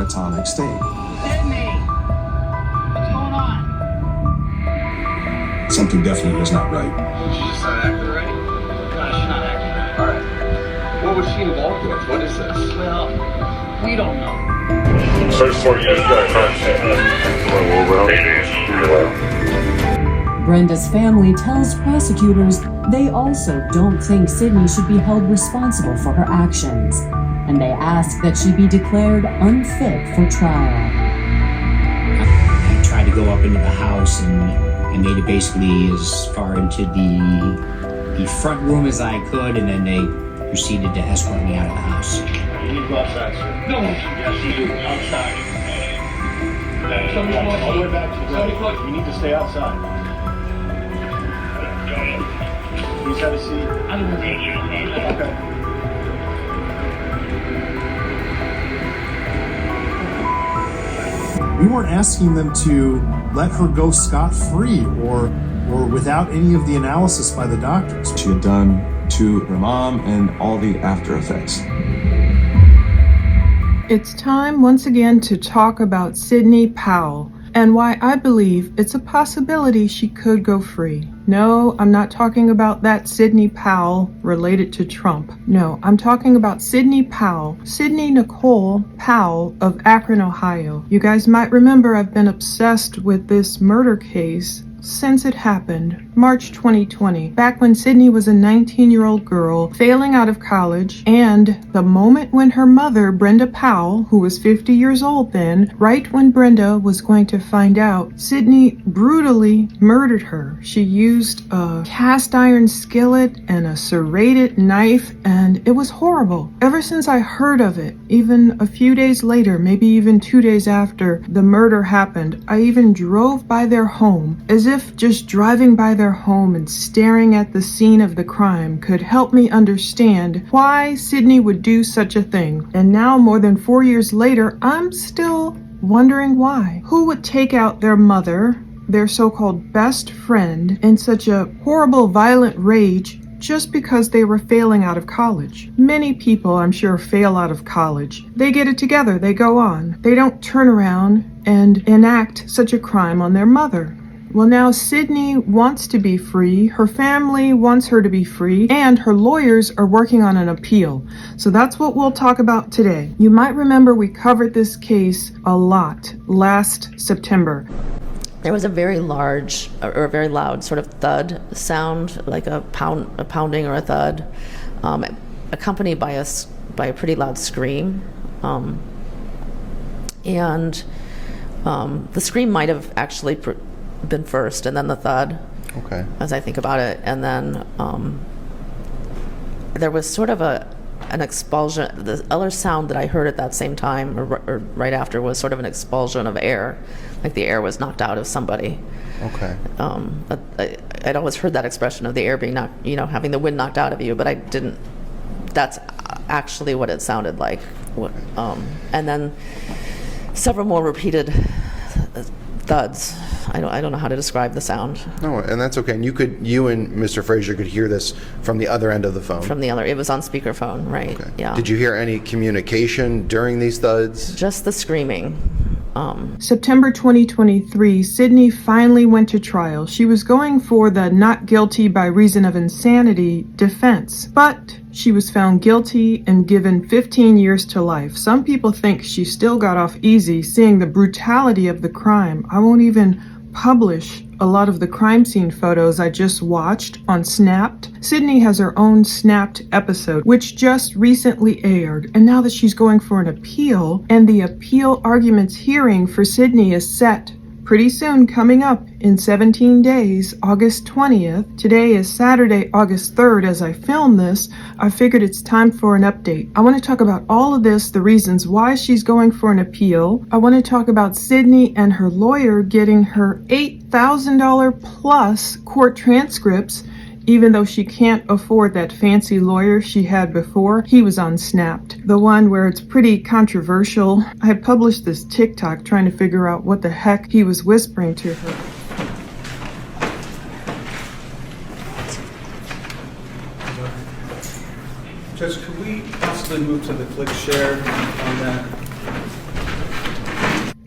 catatonic state. Sydney! What's going on? Something definitely was not right. She's just not acting right? No, she's not acting right. All right. What was she involved with? What is this? Well, we don't know. Search for you. Brenda's family tells prosecutors they also don't think Sydney should be held responsible for her actions, and they ask that she be declared unfit for trial. I tried to go up into the house and I made it basically as far into the front room as I could, and then they proceeded to escort me out of the house. You need to go outside, sir. No, yes, you do. Outside. Somebody all the way back to the road. You need to stay outside. Please have a seat. I'm going to take you. Okay. We weren't asking them to let her go scot-free or without any of the analysis by the doctors. She had done to her mom and all the after effects. It's time once again to talk about Sydney Powell and why I believe it's a possibility she could go free. No, I'm not talking about that Sydney Powell related to Trump. No, I'm talking about Sydney Powell, Sydney Nicole Powell of Akron, Ohio. You guys might remember I've been obsessed with this murder case since it happened, March 2020, back when Sydney was a 19-year-old girl failing out of college, and the moment when her mother, Brenda Powell, who was 50 years old then, right when Brenda was going to find out, Sydney brutally murdered her. She used a cast iron skillet and a serrated knife, and it was horrible. Ever since I heard of it, even a few days later, maybe even 2 days after the murder happened, I even drove by their home, as if just driving by their home and staring at the scene of the crime could help me understand why Sydney would do such a thing. And now, more than 4 years later, I'm still wondering why. Who would take out their mother, their so-called best friend, in such a horrible, violent rage just because they were failing out of college? Many people, I'm sure, fail out of college. They get it together, they go on. They don't turn around and enact such a crime on their mother. Well, now Sydney wants to be free, her family wants her to be free, and her lawyers are working on an appeal. So that's what we'll talk about today. You might remember we covered this case a lot last September. There was a very large or a very loud sort of thud sound, like a pounding or a thud, accompanied by a pretty loud scream. The scream might have actually been first, and then the thud. Okay. As I think about it, and then there was sort of an expulsion. The other sound that I heard at that same time, or right after, was sort of an expulsion of air, like the air was knocked out of somebody. Okay. I'd always heard that expression of the air being knocked, having the wind knocked out of you, but I didn't. That's actually what it sounded like. And then several more repeated thuds. I don't know how to describe the sound. No, and that's okay. And you and Mr. Frazier could hear this from the other end of the phone. It was on speakerphone, right? Okay. Yeah. Did you hear any communication during these thuds? Just the screaming. September 2023, Sydney finally went to trial. She was going for the not guilty by reason of insanity defense, but she was found guilty and given 15 years to life. Some people think she still got off easy, seeing the brutality of the crime. I won't even publish a lot of the crime scene photos I just watched on Snapped. Sydney has her own Snapped episode, which just recently aired. And now that she's going for an appeal, and the appeal arguments hearing for Sydney is set pretty soon, coming up in 17 days, August 20th. Today is Saturday, August 3rd. As I film this, I figured it's time for an update. I want to talk about all of this, the reasons why she's going for an appeal. I want to talk about Sydney and her lawyer getting her $8,000 plus court transcripts, even though she can't afford that fancy lawyer she had before. He was on Snapped, the one where it's pretty controversial. I had published this TikTok trying to figure out what the heck he was whispering to her. Judge, could we possibly move to the click share on that?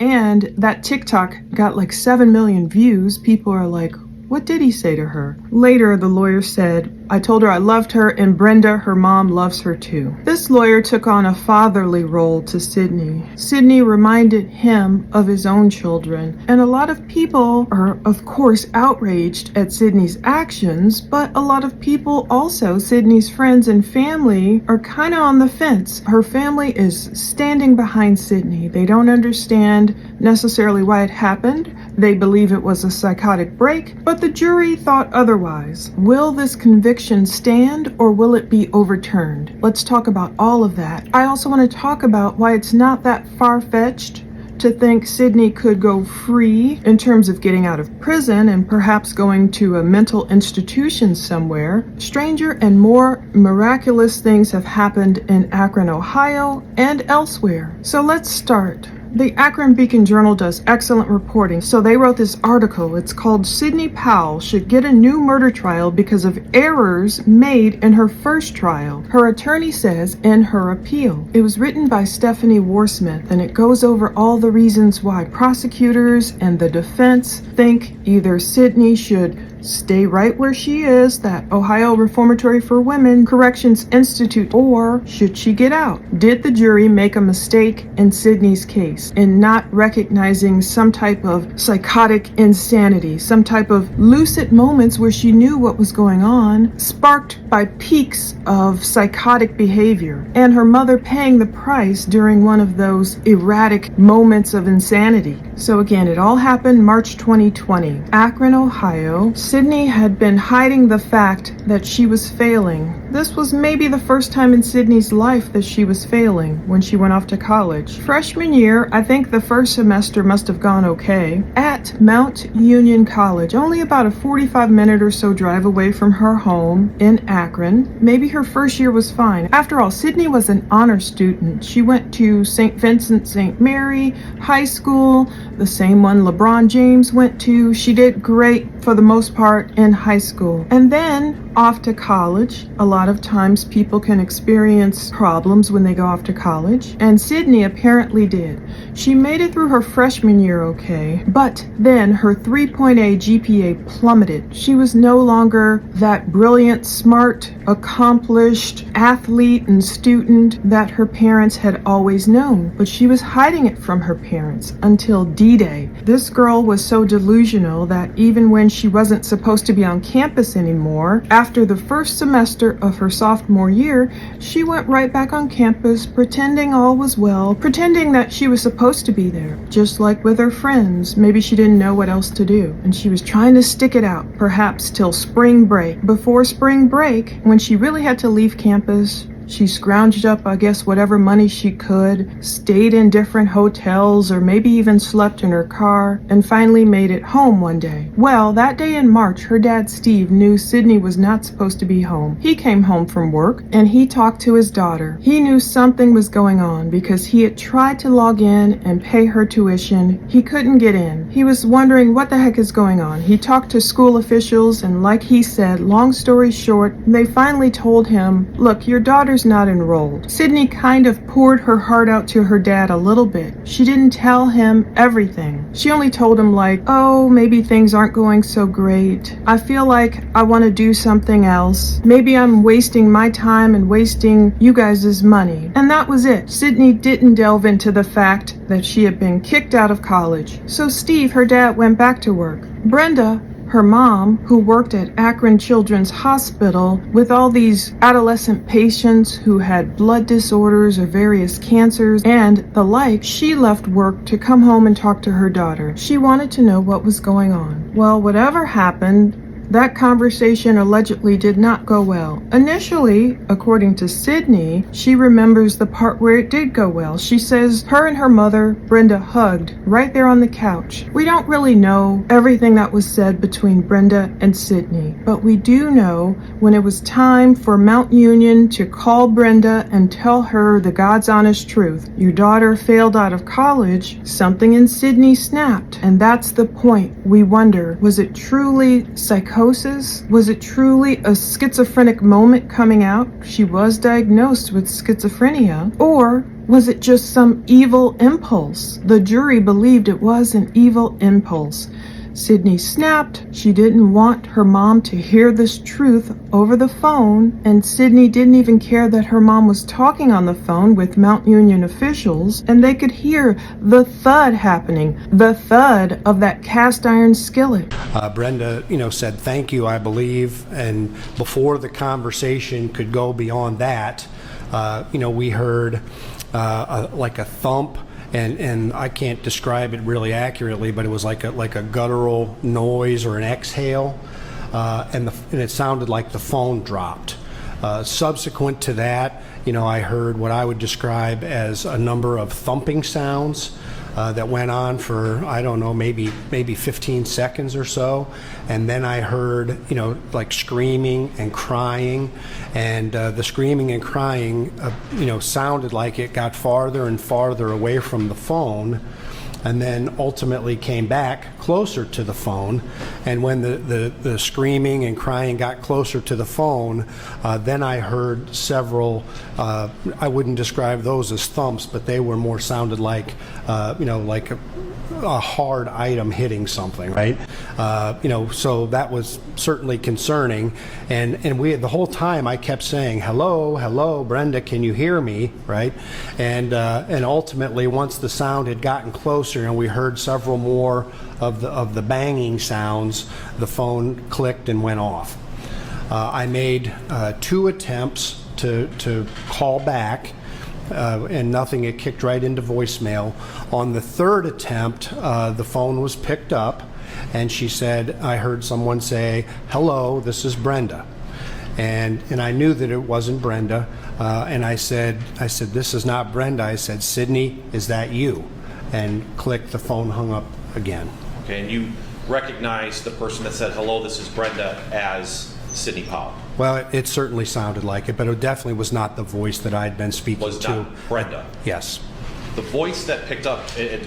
And that TikTok got like 7 million views. People are like, what did he say to her? Later, the lawyer said, I told her I loved her, and Brenda, her mom, loves her too. This lawyer took on a fatherly role to Sydney. Sydney reminded him of his own children, and a lot of people are, of course, outraged at Sydney's actions, but a lot of people also, Sydney's friends and family, are kind of on the fence. Her family is standing behind Sydney. They don't understand necessarily why it happened. They believe it was a psychotic break, but the jury thought otherwise. Will this conviction stand, or will it be overturned? Let's talk about all of that. I also want to talk about why it's not that far-fetched to think Sydney could go free in terms of getting out of prison and perhaps going to a mental institution somewhere. Stranger and more miraculous things have happened in Akron, Ohio, and elsewhere. So let's start. The Akron Beacon Journal does excellent reporting, so they wrote this article. It's called Sidney Powell Should Get a New Murder Trial Because of Errors Made in Her First Trial, her attorney says in her appeal. It was written by Stephanie Warsmith, and it goes over all the reasons why prosecutors and the defense think either Sidney should stay right where she is, that Ohio Reformatory for Women Corrections Institute, or should she get out? Did the jury make a mistake in Sydney's case in not recognizing some type of psychotic insanity, some type of lucid moments where she knew what was going on, sparked by peaks of psychotic behavior, and her mother paying the price during one of those erratic moments of insanity? So again, it all happened March 2020. Akron, Ohio. Sydney had been hiding the fact that she was failing. This was maybe the first time in Sydney's life that she was failing when she went off to college. Freshman year, I think the first semester must have gone okay. At Mount Union College, only about a 45-minute or so drive away from her home in Akron. Maybe her first year was fine. After all, Sydney was an honor student. She went to St. Vincent St. Mary High School, the same one LeBron James went to. She did great for the most part in high school. And then off to college. A lot of times people can experience problems when they go off to college, and Sydney apparently did. She made it through her freshman year okay, but then her 3.8 GPA plummeted. She was no longer that brilliant, smart, accomplished athlete and student that her parents had always known, but she was hiding it from her parents until D-Day. This girl was so delusional that even when she wasn't supposed to be on campus anymore, after the first semester of her sophomore year, she went right back on campus, pretending all was well, pretending that she was supposed to be there, just like with her friends. Maybe she didn't know what else to do, and she was trying to stick it out, perhaps till spring break. Before spring break, when she really had to leave campus, she scrounged up, I guess, whatever money she could, stayed in different hotels, or maybe even slept in her car, and finally made it home one day. Well, that day in March, her dad, Steve, knew Sydney was not supposed to be home. He came home from work, and he talked to his daughter. He knew something was going on because he had tried to log in and pay her tuition. He couldn't get in. He was wondering what the heck is going on. He talked to school officials, and like he said, long story short, they finally told him, look, your daughter's not enrolled. Sydney kind of poured her heart out to her dad a little bit. She didn't tell him everything. She only told him like, oh, maybe things aren't going so great. I feel like I want to do something else. Maybe I'm wasting my time and wasting you guys' money. And that was it. Sydney didn't delve into the fact that she had been kicked out of college. So Steve, her dad, went back to work. Brenda, her mom, who worked at Akron Children's Hospital with all these adolescent patients who had blood disorders or various cancers and the like, she left work to come home and talk to her daughter. She wanted to know what was going on. Well, whatever happened, that conversation allegedly did not go well. Initially, according to Sydney, she remembers the part where it did go well. She says her and her mother, Brenda, hugged right there on the couch. We don't really know everything that was said between Brenda and Sydney, but we do know when it was time for Mount Union to call Brenda and tell her the God's honest truth. Your daughter failed out of college, something in Sydney snapped, and that's the point. We wonder, was it truly psychotic psychosis? Was it truly a schizophrenic moment coming out? She was diagnosed with schizophrenia. Or was it just some evil impulse? The jury believed it was an evil impulse. Sydney snapped. She didn't want her mom to hear this truth over the phone, and Sydney didn't even care that her mom was talking on the phone with Mount Union officials, and they could hear the thud happening, the thud of that cast iron skillet. Brenda, said thank you, I believe, and before the conversation could go beyond that, we heard like a thump. And I can't describe it really accurately, but it was like a guttural noise or an exhale, and it sounded like the phone dropped. Subsequent to that, I heard what I would describe as a number of thumping sounds that went on for, I don't know, maybe 15 seconds or so. And then I heard, like screaming and crying. And the screaming and crying, sounded like it got farther and farther away from the phone, and then ultimately came back closer to the phone. And when the screaming and crying got closer to the phone, then I heard several, I wouldn't describe those as thumps, but they were more sounded like, like a hard item hitting something, right? So that was certainly concerning. And we, the whole time I kept saying, hello, Brenda, can you hear me, right? And ultimately, once the sound had gotten closer and we heard several more of the banging sounds, the phone clicked and went off. I made 2 attempts to call back, and nothing. It kicked right into voicemail. On the 3rd attempt, the phone was picked up, and she said, I heard someone say, hello, this is Brenda. And I knew that it wasn't Brenda, and I said, this is not Brenda. I said, Sydney, is that you? And click, the phone hung up again. Okay, and you recognize the person that said, hello, this is Brenda, as Sydney Powell? Well, it certainly sounded like it, but it definitely was not the voice that I had been speaking to. Was not Brenda? Yes. The voice that picked up,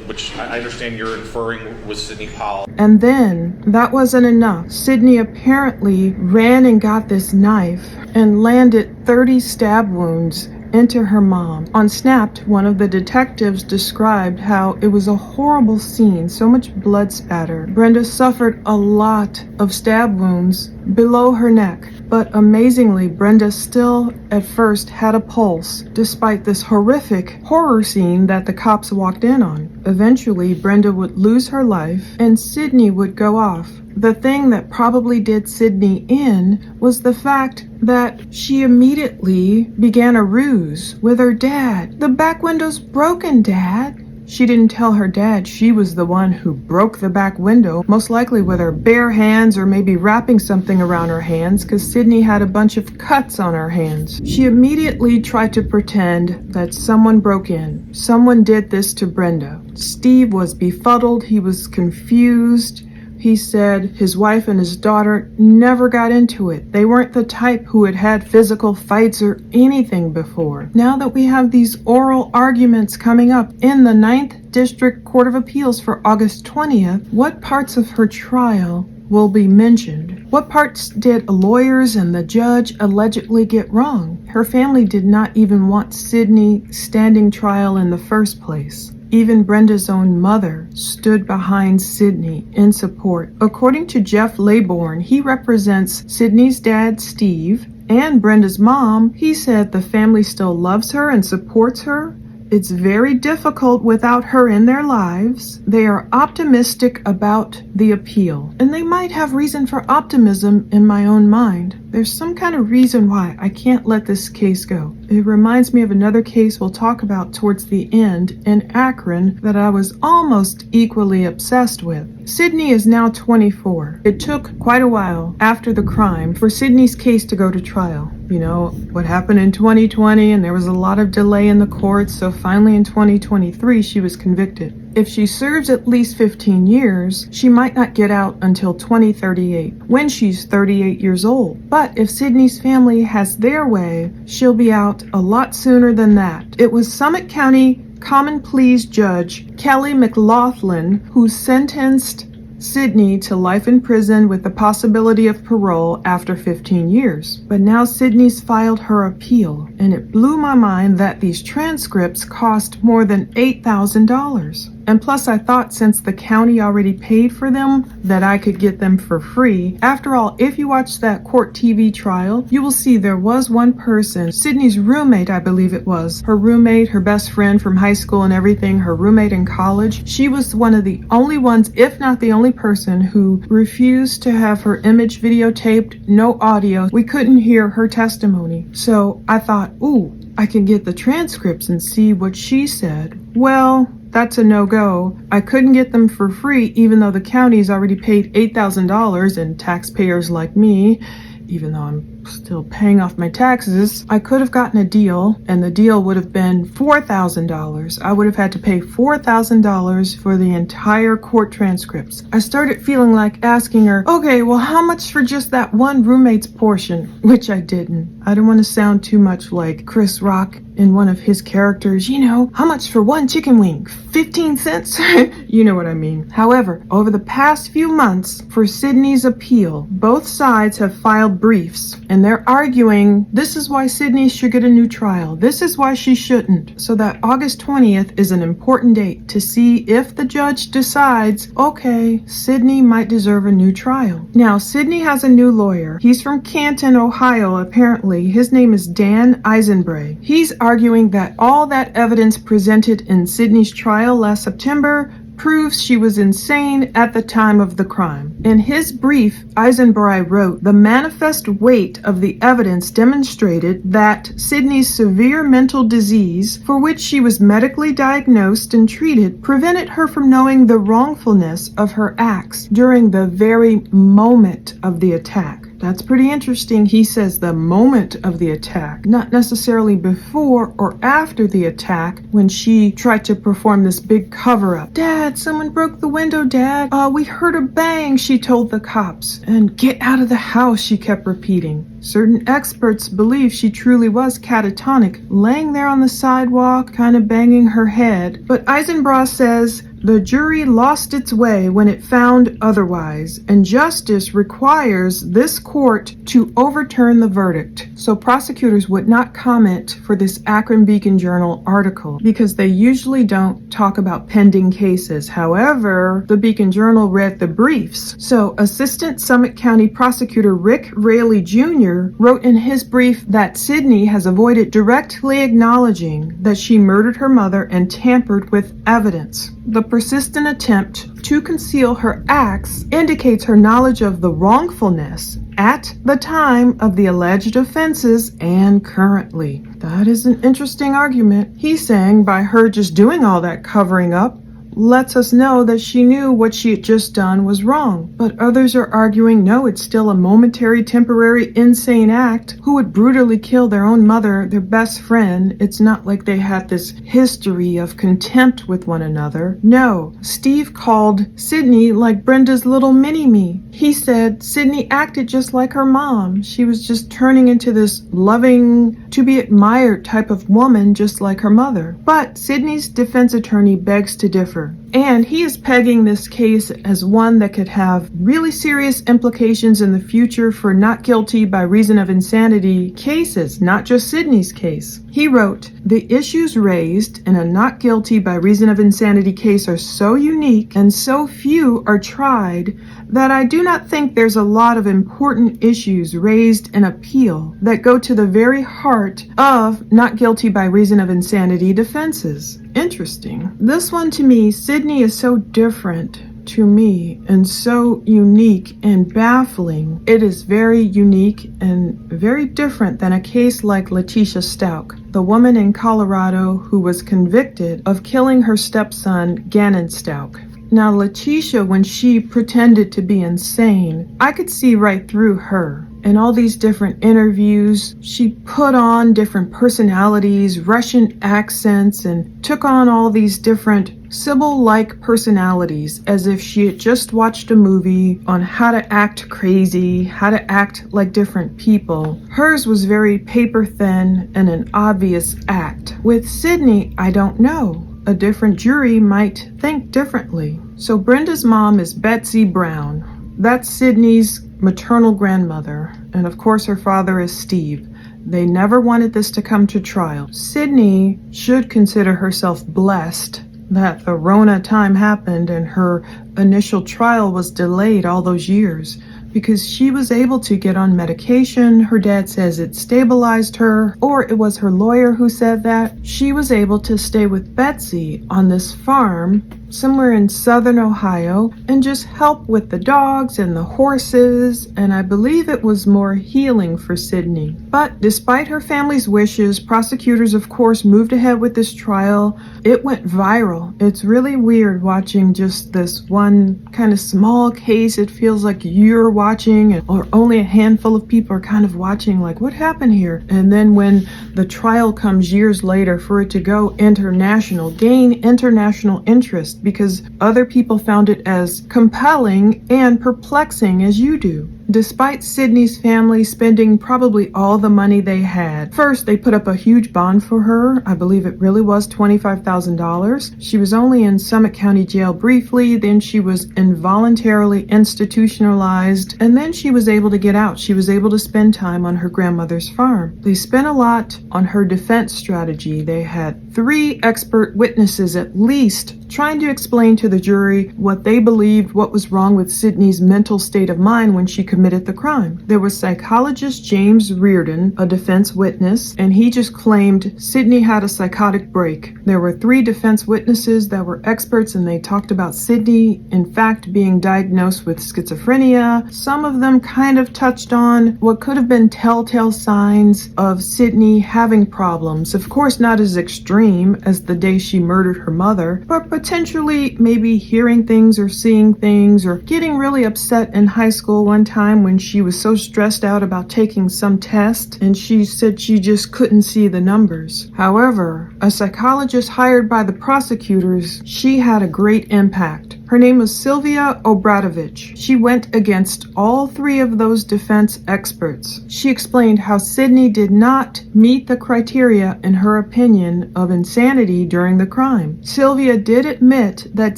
which I understand you're inferring was Sydney Powell. And then, that wasn't enough. Sydney apparently ran and got this knife and landed 30 stab wounds into her mom. On Snapped, one of the detectives described how it was a horrible scene, so much blood spatter. Brenda suffered a lot of stab wounds below her neck, but amazingly, Brenda still at first had a pulse, despite this horrific horror scene that the cops walked in on. Eventually, Brenda would lose her life, and Sydney would go off. The thing that probably did Sydney in was the fact that she immediately began a ruse with her dad. The back window's broken, Dad. She didn't tell her dad she was the one who broke the back window, most likely with her bare hands or maybe wrapping something around her hands, because Sydney had a bunch of cuts on her hands. She immediately tried to pretend that someone broke in. Someone did this to Brenda. Steve was befuddled. He was confused. He said his wife and his daughter never got into it. They weren't the type who had had physical fights or anything before. Now that we have these oral arguments coming up in the 9th District Court of Appeals for August 20th, what parts of her trial will be mentioned? What parts did lawyers and the judge allegedly get wrong? Her family did not even want Sydney standing trial in the first place. Even Brenda's own mother stood behind Sydney in support. According to Jeff Laybourne, he represents Sydney's dad, Steve, and Brenda's mom. He said the family still loves her and supports her. It's very difficult without her in their lives. They are optimistic about the appeal, and they might have reason for optimism in my own mind. There's some kind of reason why I can't let this case go. It reminds me of another case we'll talk about towards the end in Akron that I was almost equally obsessed with. Sydney is now 24. It took quite a while after the crime for Sydney's case to go to trial. You know, what happened in 2020, and there was a lot of delay in the courts, so finally in 2023 she was convicted. If she serves at least 15 years, she might not get out until 2038, when she's 38 years old. But if Sydney's family has their way, she'll be out a lot sooner than that. It was Summit County Common Pleas Judge Kelly McLaughlin who sentenced Sydney to life in prison with the possibility of parole after 15 years. But now Sydney's filed her appeal, and it blew my mind that these transcripts cost more than $8,000. And plus, I thought since the county already paid for them, that I could get them for free. After all, if you watch that court TV trial, you will see there was one person, Sydney's roommate, I believe it was. Her roommate, her best friend from high school and everything, her roommate in college. She was one of the only ones, if not the only person, who refused to have her image videotaped, no audio. We couldn't hear her testimony. So I thought, ooh, I can get the transcripts and see what she said. Well, that's a no-go. I couldn't get them for free even though the county's already paid $8,000 and taxpayers like me, even though I'm still paying off my taxes, I could have gotten a deal, and the deal would have been $4,000. I would have had to pay $4,000 for the entire court transcripts. I started feeling like asking her, okay, well, how much for just that one roommate's portion? Which I didn't. I don't want to sound too much like Chris Rock in one of his characters, you know, how much for one chicken wing? 15 cents? You know what I mean. However, over the past few months, for Sydney's appeal, both sides have filed briefs, and they're arguing this is why Sydney should get a new trial. This is why she shouldn't. So that August 20th is an important date to see if the judge decides, okay, Sydney might deserve a new trial. Now, Sydney has a new lawyer. He's from Canton, Ohio, apparently. His name is Dan Eisenbray. He's arguing that all that evidence presented in Sydney's trial last September proves she was insane at the time of the crime. In his brief, Eisenbray wrote, the manifest weight of the evidence demonstrated that Sydney's severe mental disease, for which she was medically diagnosed and treated, prevented her from knowing the wrongfulness of her acts during the very moment of the attack. That's pretty interesting. He says the moment of the attack, not necessarily before or after the attack when she tried to perform this big cover-up. Dad, someone broke the window, Dad. We heard a bang, she told the cops. And get out of the house, she kept repeating. Certain experts believe she truly was catatonic, laying there on the sidewalk, kind of banging her head. But Eisenbray says the jury lost its way when it found otherwise, and justice requires this court to overturn the verdict. So prosecutors would not comment for this Akron Beacon-Journal article because they usually don't talk about pending cases. However, the Beacon-Journal read the briefs. So Assistant Summit County Prosecutor Rick Raley Jr. wrote in his brief that Sydney has avoided directly acknowledging that she murdered her mother and tampered with evidence. The persistent attempt to conceal her acts indicates her knowledge of the wrongfulness at the time of the alleged offenses and currently. That is an interesting argument. He's saying by her just doing all that covering up lets us know that she knew what she had just done was wrong. But others are arguing, no, it's still a momentary, temporary, insane act. Who would brutally kill their own mother, their best friend? It's not like they had this history of contempt with one another. No, Steve called Sydney like Brenda's little mini-me. He said Sydney acted just like her mom. She was just turning into this loving, to be admired type of woman just like her mother. But Sydney's defense attorney begs to differ. And he is pegging this case as one that could have really serious implications in the future for not guilty by reason of insanity cases, not just Sydney's case. He wrote, the issues raised in a not guilty by reason of insanity case are so unique and so few are tried that I do not think there's a lot of important issues raised in appeal that go to the very heart of not guilty by reason of insanity defenses. Interesting. This one to me, Sydney is so different to me and so unique and baffling. It is very unique and very different than a case like Letitia Stout, the woman in Colorado who was convicted of killing her stepson, Gannon Stout. Now, Letitia, when she pretended to be insane, I could see right through her. In all these different interviews, she put on different personalities, Russian accents, and took on all these different Sybil-like personalities as if she had just watched a movie on how to act crazy, how to act like different people. Hers was very paper thin and an obvious act. With Sydney, I don't know. a different jury might think differently. So Brenda's mom is Betsy Brown. That's Sydney's maternal grandmother. And of course her father is Steve. They never wanted this to come to trial. Sydney should consider herself blessed that the Rona time happened and her initial trial was delayed all those years, because she was able to get on medication. Her dad says it stabilized her, or it was her lawyer who said that. She was able to stay with Betsy on this farm somewhere in southern Ohio and just help with the dogs and the horses, and I believe it was more healing for Sydney. But despite her family's wishes, prosecutors of course moved ahead with this trial. It went viral. It's really weird watching just this one kind of small case. It feels like you're watching, or only a handful of people are kind of watching, like, what happened here? And then when the trial comes years later, for it to go international, gain international interest, because other people found it as compelling and perplexing as you do. Despite Sydney's family spending probably all the money they had. First, they put up a huge bond for her. I believe it really was $25,000. She was only in Summit County Jail briefly, then she was involuntarily institutionalized, and then she was able to get out. She was able to spend time on her grandmother's farm. They spent a lot on her defense strategy. They had 3 expert witnesses at least trying to explain to the jury what they believed what was wrong with Sydney's mental state of mind when she committed the crime. There was psychologist James Reardon, a defense witness, and he just claimed Sydney had a psychotic break. There were 3 defense witnesses that were experts, and they talked about Sydney, in fact, being diagnosed with schizophrenia. Some of them kind of touched on what could have been telltale signs of Sydney having problems. Of course, not as extreme as the day she murdered her mother, but potentially maybe hearing things or seeing things, or getting really upset in high school one time when she was so stressed out about taking some test and she said she just couldn't see the numbers. However, a psychologist hired by the prosecutors, she had a great impact. Her name was Sylvia Obradovich. She went against all 3 of those defense experts. She explained how Sydney did not meet the criteria, in her opinion, of insanity during the crime. Sylvia did admit that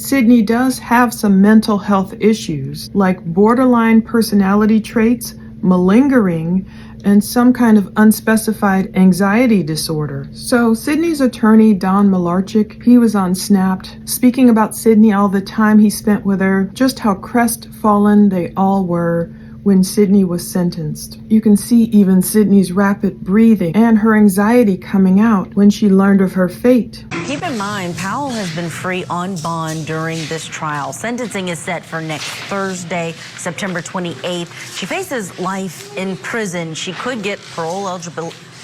Sydney does have some mental health issues, like borderline personality traits, malingering, and some kind of unspecified anxiety disorder. So Sydney's attorney, Don Malarchik, he was on Snapped, speaking about Sydney all the time he spent with her, just how crestfallen they all were when Sydney was sentenced. You can see even Sydney's rapid breathing and her anxiety coming out when she learned of her fate. Keep in mind, Powell has been free on bond during this trial. Sentencing is set for next Thursday, September 28th. She faces life in prison. She could get parole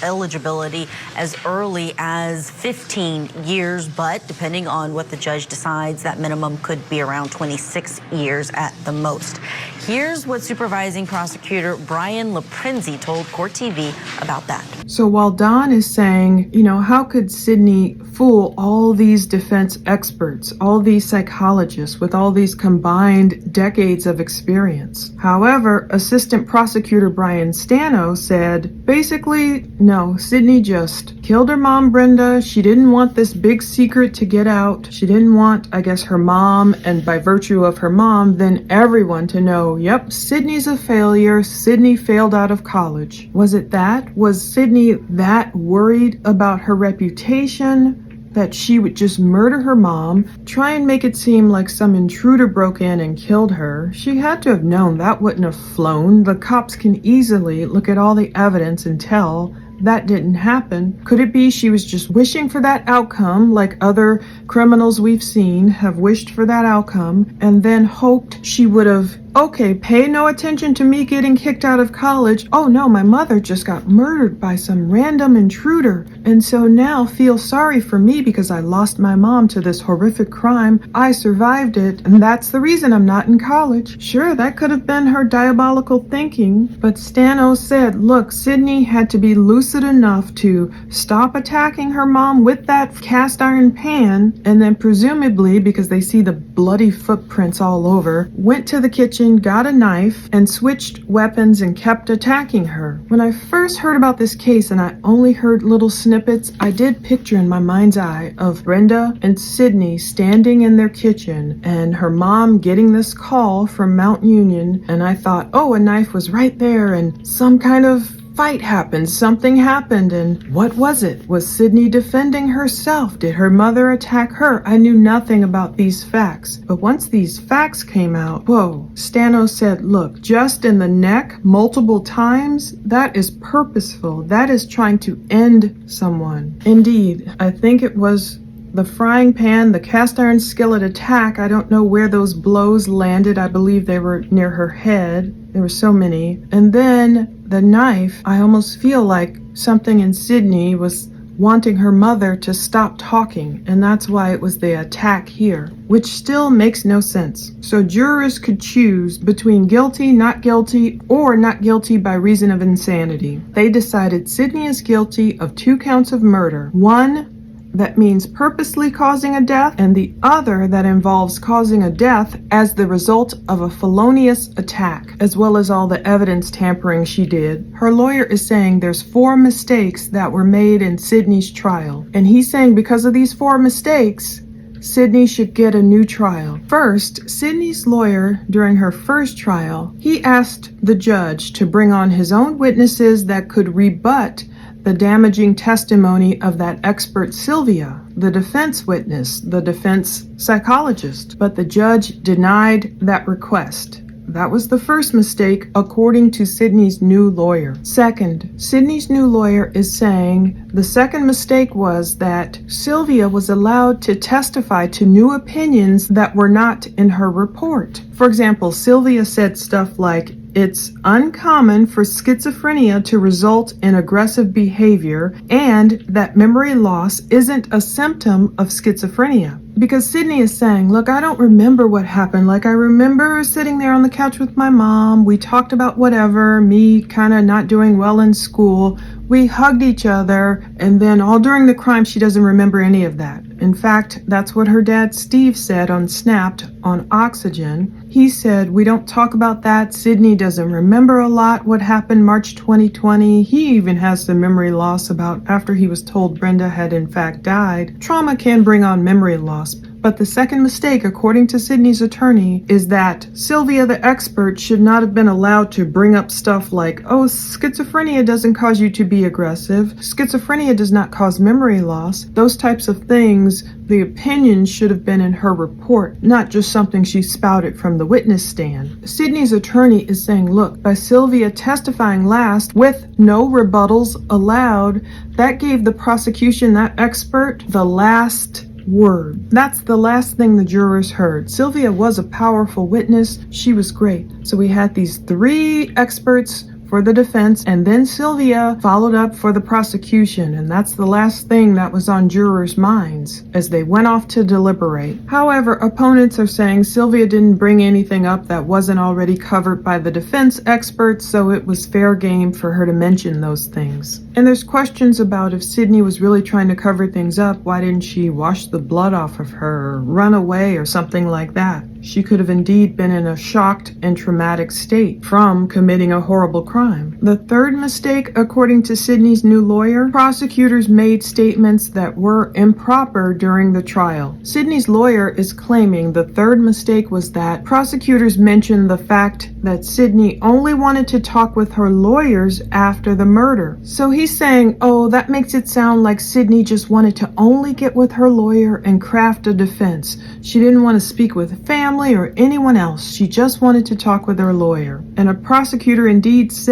eligibility as early as 15 years, but depending on what the judge decides, that minimum could be around 26 years at the most. Here's what supervising prosecutor Brian LaPrenzi told Court TV about that. So while Don is saying, how could Sydney fool all these defense experts, all these psychologists with all these combined decades of experience? However, Assistant Prosecutor Brian Stano said, basically, no, Sydney just killed her mom, Brenda. She didn't want this big secret to get out. She didn't want, I guess, her mom, and by virtue of her mom, then everyone to know, yep, Sydney's a failure. Sydney failed out of college. Was it that? Was Sydney that worried about her reputation that she would just murder her mom, try and make it seem like some intruder broke in and killed her? She had to have known that wouldn't have flown. The cops can easily look at all the evidence and tell that didn't happen. Could it be she was just wishing for that outcome, like other criminals we've seen have wished for that outcome, and then hoped she would have, okay, pay no attention to me getting kicked out of college. Oh no, my mother just got murdered by some random intruder, and so now feel sorry for me because I lost my mom to this horrific crime. I survived it, and that's the reason I'm not in college. Sure, that could have been her diabolical thinking, but Stano said, look, Sydney had to be lucid enough to stop attacking her mom with that cast iron pan, and then presumably, because they see the bloody footprints all over, went to the kitchen kitchen, got a knife, and switched weapons and kept attacking her. When I first heard about this case and I only heard little snippets, I did picture in my mind's eye of Brenda and Sydney standing in their kitchen and her mom getting this call from Mount Union, and I thought, oh, a knife was right there and some kind of fight happened, something happened, and what was it? Was Sydney defending herself? Did her mother attack her? I knew nothing about these facts. But once these facts came out, whoa, Stano said, look, just in the neck multiple times, that is purposeful. That is trying to end someone. Indeed, I think it was the frying pan, the cast iron skillet attack. I don't know where those blows landed. I believe they were near her head. There were so many. And then the knife, I almost feel like something in Sydney was wanting her mother to stop talking, and that's why it was the attack here, which still makes no sense. So jurors could choose between guilty, not guilty, or not guilty by reason of insanity. They decided Sydney is guilty of 2 counts of murder. One that means purposely causing a death, and the other that involves causing a death as the result of a felonious attack, as well as all the evidence tampering she did. Her lawyer is saying there's 4 mistakes that were made in Sydney's trial, and he's saying because of these 4 mistakes, Sydney should get a new trial. First, Sydney's lawyer, during her first trial, he asked the judge to bring on his own witnesses that could rebut the damaging testimony of that expert Sylvia, the defense witness, the defense psychologist. But the judge denied that request. That was the first mistake, according to Sydney's new lawyer. Second, Sydney's new lawyer is saying the second mistake was that Sylvia was allowed to testify to new opinions that were not in her report. For example, Sylvia said stuff like, it's uncommon for schizophrenia to result in aggressive behavior, and that memory loss isn't a symptom of schizophrenia. Because Sydney is saying, look, I don't remember what happened. Like, I remember sitting there on the couch with my mom. We talked about whatever, me kind of not doing well in school. We hugged each other, and then all during the crime, she doesn't remember any of that. In fact, that's what her dad Steve said on Snapped on Oxygen. He said, we don't talk about that. Sydney doesn't remember a lot what happened March 2020. He even has some memory loss about after he was told Brenda had in fact died. Trauma can bring on memory loss. But the second mistake, according to Sydney's attorney, is that Sylvia, the expert, should not have been allowed to bring up stuff like, oh, schizophrenia doesn't cause you to be aggressive. Schizophrenia does not cause memory loss. Those types of things, the opinion should have been in her report, not just something she spouted from the witness stand. Sydney's attorney is saying, look, by Sylvia testifying last with no rebuttals allowed, that gave the prosecution, that expert, the last word. That's the last thing the jurors heard. Sylvia was a powerful witness. She was great. So we had these 3 experts for the defense, and then Sylvia followed up for the prosecution, and that's the last thing that was on jurors' minds as they went off to deliberate. However, opponents are saying Sylvia didn't bring anything up that wasn't already covered by the defense experts, so it was fair game for her to mention those things. And there's questions about if Sydney was really trying to cover things up, why didn't she wash the blood off of her, or run away, or something like that? She could have indeed been in a shocked and traumatic state from committing a horrible crime. The third mistake, according to Sydney's new lawyer, prosecutors made statements that were improper during the trial. Sydney's lawyer is claiming the third mistake was that prosecutors mentioned the fact that Sydney only wanted to talk with her lawyers after the murder. So he's saying, oh, that makes it sound like Sydney just wanted to only get with her lawyer and craft a defense. She didn't want to speak with family or anyone else. She just wanted to talk with her lawyer. And a prosecutor indeed said,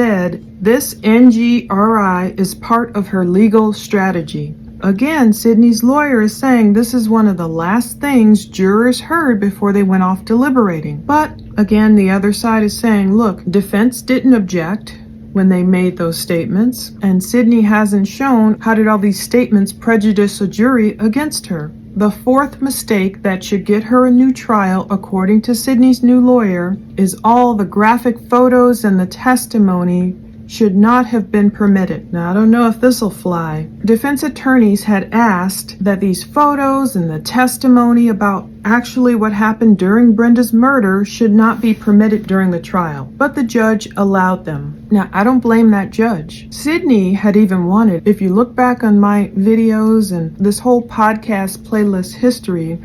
this NGRI is part of her legal strategy. Again, Sydney's lawyer is saying this is one of the last things jurors heard before they went off deliberating. But again, the other side is saying, look, defense didn't object when they made those statements, and Sydney hasn't shown how did all these statements prejudice a jury against her. The fourth mistake that should get her a new trial, according to Sydney's new lawyer, is all the graphic photos and the testimony should not have been permitted. Now, I don't know if this'll fly. Defense attorneys had asked that these photos and the testimony about actually what happened during Brenda's murder should not be permitted during the trial, but the judge allowed them. Now, I don't blame that judge. Sydney had even wanted, if you look back on my videos and this whole podcast playlist history,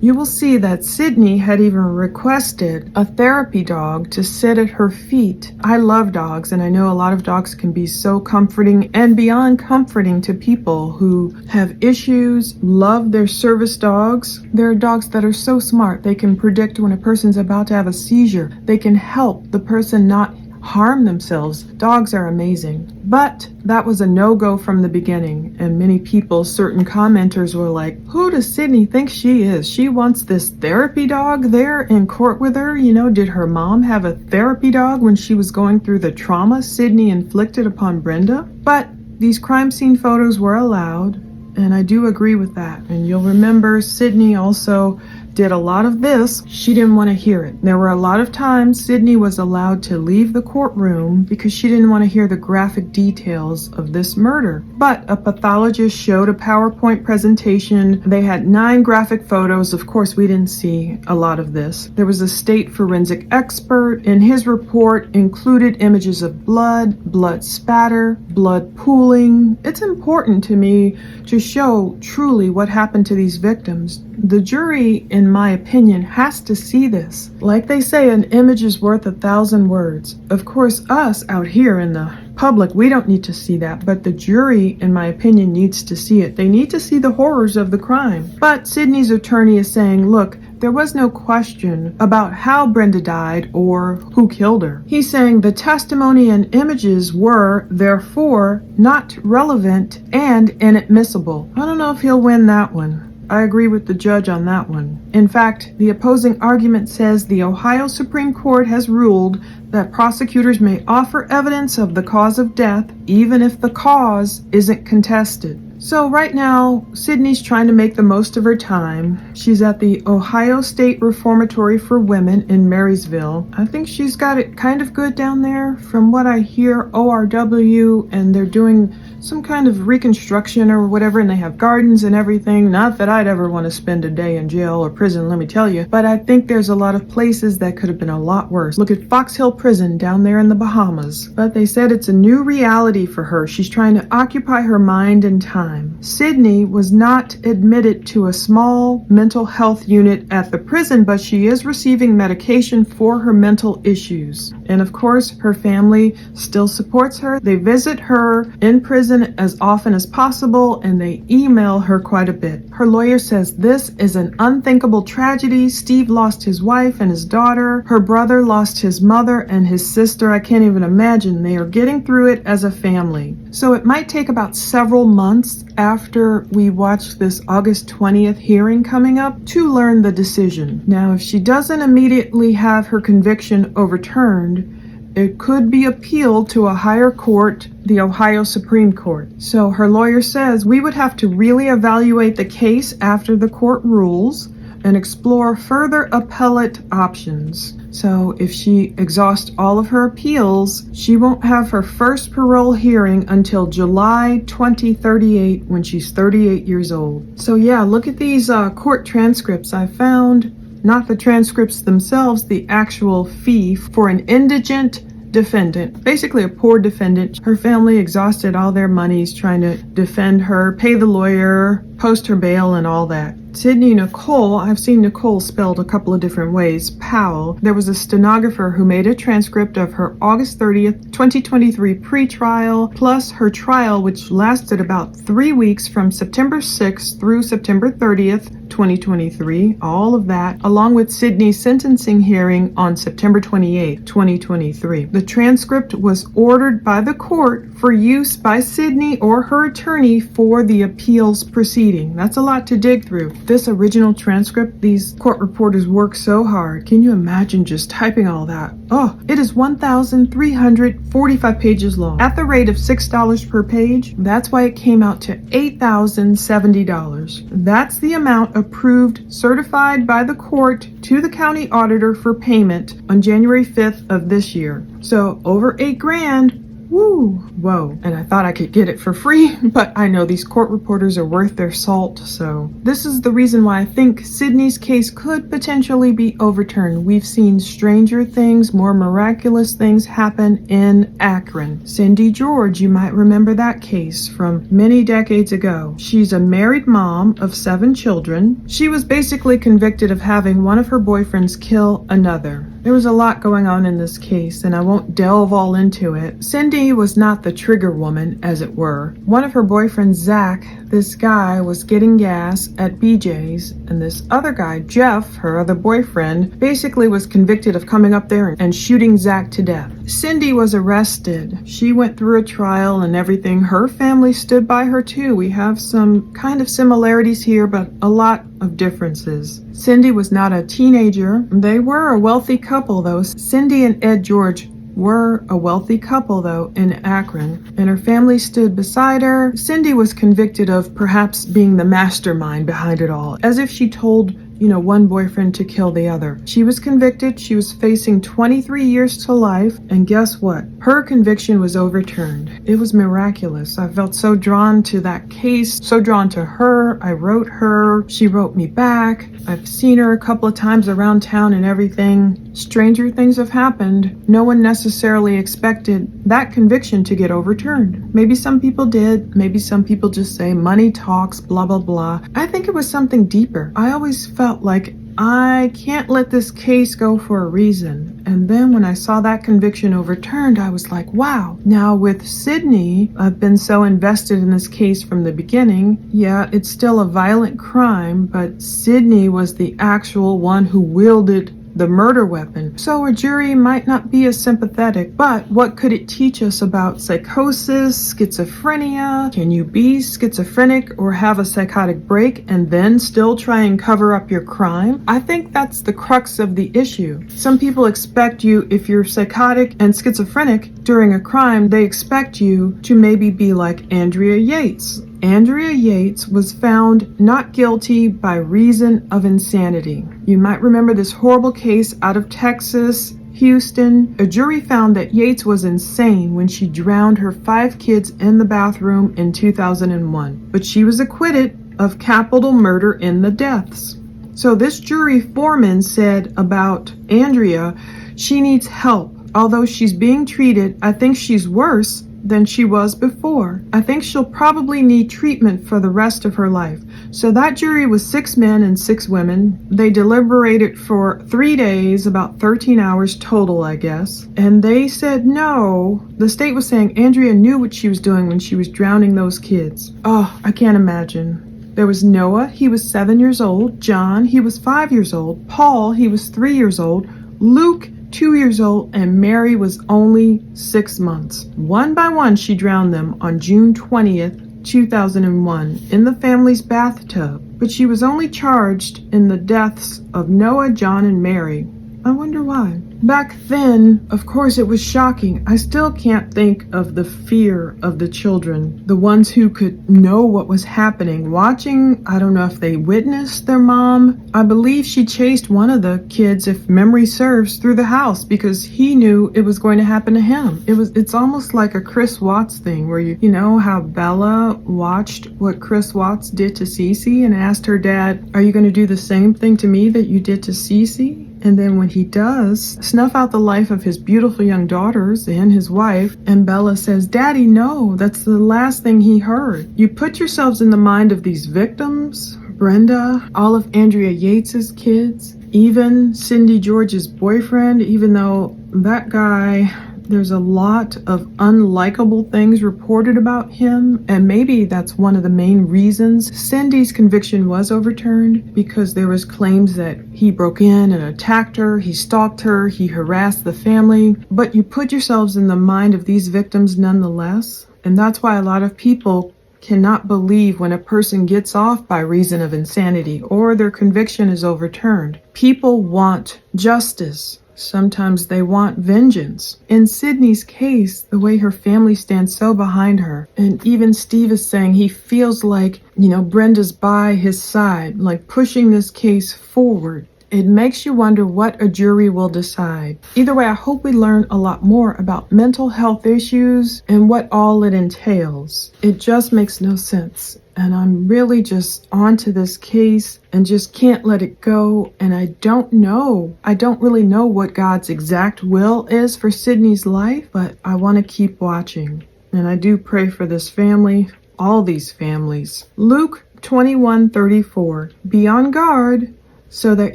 you will see that Sydney had even requested a therapy dog to sit at her feet. I love dogs, and I know a lot of dogs can be so comforting and beyond comforting to people who have issues, love their service dogs. There are dogs that are so smart. They can predict when a person's about to have a seizure. They can help the person not harm themselves. Dogs are amazing. But that was a no-go from the beginning, and many people, certain commenters were like, who does Sydney think she is? She wants this therapy dog there in court with her? You know, did her mom have a therapy dog when she was going through the trauma Sydney inflicted upon Brenda? But these crime scene photos were allowed, and I do agree with that. And you'll remember Sydney also did a lot of this. She didn't want to hear it. There were a lot of times Sydney was allowed to leave the courtroom because she didn't want to hear the graphic details of this murder. But a pathologist showed a PowerPoint presentation. They had 9 graphic photos. Of course, we didn't see a lot of this. There was a state forensic expert, and his report included images of blood, blood spatter, blood pooling. It's important to me to show truly what happened to these victims. The jury, in my opinion, has to see this. Like they say, an image is worth 1,000 words. Of course, us out here in the public, we don't need to see that, but the jury, in my opinion, needs to see it. They need to see the horrors of the crime. But Sydney's attorney is saying, look, there was no question about how Brenda died or who killed her. He's saying the testimony and images were, therefore, not relevant and inadmissible. I don't know if he'll win that one. I agree with the judge on that one. In fact, the opposing argument says the Ohio Supreme Court has ruled that prosecutors may offer evidence of the cause of death even if the cause isn't contested. So right now, Sydney's trying to make the most of her time. She's at the Ohio State Reformatory for Women in Marysville. I think she's got it kind of good down there. From what I hear, ORW, and they're doing some kind of reconstruction or whatever, and they have gardens and everything. Not that I'd ever want to spend a day in jail or prison, let me tell you, but I think there's a lot of places that could have been a lot worse. Look at Fox Hill Prison down there in the Bahamas. But they said it's a new reality for her. She's trying to occupy her mind and time. Sydney was not admitted to a small mental health unit at the prison, but she is receiving medication for her mental issues. And of course, her family still supports her. They visit her in prison as often as possible, and they email her quite a bit. Her lawyer says this is an unthinkable tragedy. Steve lost his wife and his daughter. Her brother lost his mother and his sister. I can't even imagine. They are getting through it as a family. So it might take about several months after we watch this August 20th hearing coming up to learn the decision. Now, if she doesn't immediately have her conviction overturned, it could be appealed to a higher court, the Ohio Supreme Court. So her lawyer says we would have to really evaluate the case after the court rules and explore further appellate options. So if she exhausts all of her appeals, she won't have her first parole hearing until July 2038 when she's 38 years old. So yeah, look at these court transcripts I found. Not the transcripts themselves, the actual fee for an indigent defendant, basically a poor defendant. Her family exhausted all their monies trying to defend her, pay the lawyer, post her bail, and all that. Sydney Nicole, I've seen Nicole spelled a couple of different ways, Powell. There was a stenographer who made a transcript of her August 30th, 2023 pre-trial, plus her trial, which lasted about 3 weeks from September 6th through September 30th, 2023, all of that, along with Sydney's sentencing hearing on September 28th, 2023. The transcript was ordered by the court for use by Sydney or her attorney for the appeals proceeding. That's a lot to dig through. This original transcript, these court reporters work so hard. Can you imagine just typing all that? Oh, it is 1,345 pages long. At the rate of $6 per page, that's why it came out to $8,070. That's the amount approved, certified by the court to the county auditor for payment on January 5th of this year. So over $8,000 Woo, whoa. And I thought I could get it for free, but I know these court reporters are worth their salt, so this is the reason why I think Sydney's case could potentially be overturned. We've seen stranger things, more miraculous things happen in Akron. Cindy George, you might remember that case from many decades ago. She's a married mom of 7 children. She was basically convicted of having one of her boyfriends kill another. There was a lot going on in this case, and I won't delve all into it. Cindy was not the trigger woman, as it were. One of her boyfriends, Zach, this guy was getting gas at BJ's, and this other guy, Jeff, her other boyfriend, basically was convicted of coming up there and shooting Zach to death. Cindy was arrested. She went through a trial and everything. Her family stood by her too. We have some kind of similarities here, but a lot of differences. Cindy was not a teenager. They were a wealthy couple though. Cindy and Ed George were a wealthy couple though in Akron, and her family stood beside her. Cindy was convicted of perhaps being the mastermind behind it all, as if she told one boyfriend to kill the other. She was convicted. She was facing 23 years to life, and guess what? Her conviction was overturned. It was miraculous. I felt so drawn to that case, so drawn to her. I wrote her. She wrote me back. I've seen her a couple of times around town and everything. Stranger things have happened. No one necessarily expected that conviction to get overturned. Maybe some people did. Maybe some people just say money talks, blah, blah, blah. I think it was something deeper. I always felt like I can't let this case go for a reason. And then when I saw that conviction overturned, I was like, wow. Now with Sydney, I've been so invested in this case from the beginning. Yeah, it's still a violent crime, but Sydney was the actual one who wielded the murder weapon. So a jury might not be as sympathetic, but what could it teach us about psychosis, schizophrenia? Can you be schizophrenic or have a psychotic break and then still try and cover up your crime? I think that's the crux of the issue. Some people expect you, if you're psychotic and schizophrenic during a crime, they expect you to maybe be like Andrea Yates. Andrea Yates was found not guilty by reason of insanity. You might remember this horrible case out of Texas, Houston. A jury found that Yates was insane when she drowned her 5 kids in the bathroom in 2001. But she was acquitted of capital murder in the deaths. So this jury foreman said about Andrea, she needs help. Although she's being treated, I think she's worse than she was before. I think she'll probably need treatment for the rest of her life. So that jury was 6 men and 6 women. They deliberated for 3 days, about 13 hours total, I guess. And they said no. The state was saying Andrea knew what she was doing when she was drowning those kids. Oh, I can't imagine. There was Noah, he was 7 years old. John, he was 5 years old. Paul, he was 3 years old. Luke, 2 years old, and Mary was only 6 months. One by one, she drowned them on June 20th, 2001, in the family's bathtub. But she was only charged in the deaths of Noah, John, and Mary. I wonder why. Back then, of course, it was shocking. I still can't think of the fear of the children, the ones who could know what was happening. Watching, I don't know if they witnessed their mom. I believe she chased one of the kids, if memory serves, through the house because he knew it was going to happen to him. It's almost like a Chris Watts thing where you know how Bella watched what Chris Watts did to Cece and asked her dad, are you going to do the same thing to me that you did to Cece? And then when he does, snuff out the life of his beautiful young daughters and his wife, and Bella says, Daddy, no, that's the last thing he heard. You put yourselves in the mind of these victims, Brenda, all of Andrea Yates's kids, even Cindy George's boyfriend, even though that guy, there's a lot of unlikable things reported about him, and maybe that's one of the main reasons Cindy's conviction was overturned, because there was claims that he broke in and attacked her, he stalked her, he harassed the family. But you put yourselves in the mind of these victims nonetheless, and that's why a lot of people cannot believe when a person gets off by reason of insanity or their conviction is overturned. People want justice. Sometimes they want vengeance. In Sydney's case, the way her family stands so behind her, and even Steve is saying he feels like, Brenda's by his side, like pushing this case forward. It makes you wonder what a jury will decide. Either way, I hope we learn a lot more about mental health issues and what all it entails. It just makes no sense. And I'm really just onto this case and just can't let it go. And I don't really know what God's exact will is for Sydney's life, but I want to keep watching. And I do pray for this family, all these families. Luke 21:34. Be on guard so that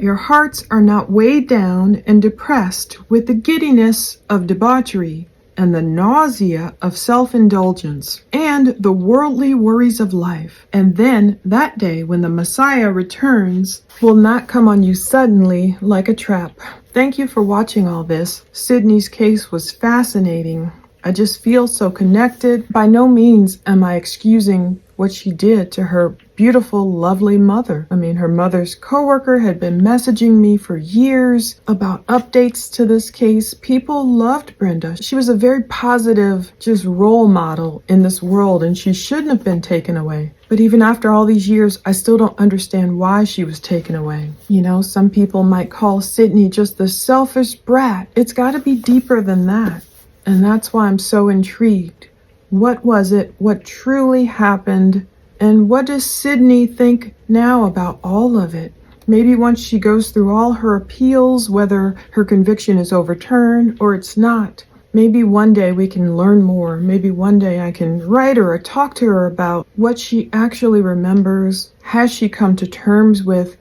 your hearts are not weighed down and depressed with the giddiness of debauchery and the nausea of self-indulgence and the worldly worries of life. And then that day when the Messiah returns will not come on you suddenly like a trap. Thank you for watching all this. Sydney's case was fascinating. I just feel so connected. By no means am I excusing what she did to her beautiful, lovely mother. I mean, her mother's coworker had been messaging me for years about updates to this case. People loved Brenda. She was a very positive, just role model in this world, and she shouldn't have been taken away. But even after all these years, I still don't understand why she was taken away. You know, some people might call Sydney just the selfish brat. It's got to be deeper than that. And that's why I'm so intrigued. What was it? What truly happened? And what does Sydney think now about all of it? Maybe once she goes through all her appeals, whether her conviction is overturned or it's not, maybe one day we can learn more. Maybe one day I can write her or talk to her about what she actually remembers. Has she come to terms with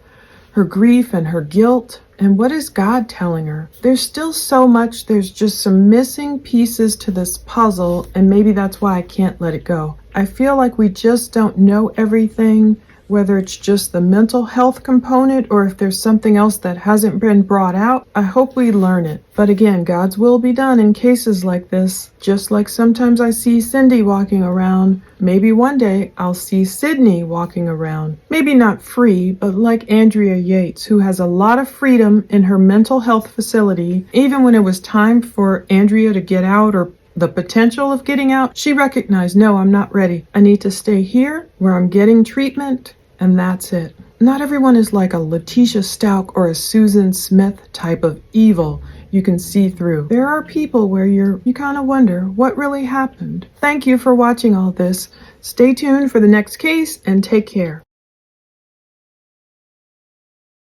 her grief and her guilt? And what is God telling her? There's still so much. There's just some missing pieces to this puzzle, and maybe that's why I can't let it go. I feel like we just don't know everything, whether it's just the mental health component or if there's something else that hasn't been brought out. I hope we learn it. But again, God's will be done in cases like this. Just like sometimes I see Cindy walking around, maybe one day I'll see Sydney walking around. Maybe not free, but like Andrea Yates, who has a lot of freedom in her mental health facility. Even when it was time for Andrea to get out or the potential of getting out, she recognized, no, I'm not ready. I need to stay here where I'm getting treatment, and that's it. Not everyone is like a Letitia Stout or a Susan Smith type of evil you can see through. There are people where you kind of wonder what really happened. Thank you for watching all this. Stay tuned for the next case and take care.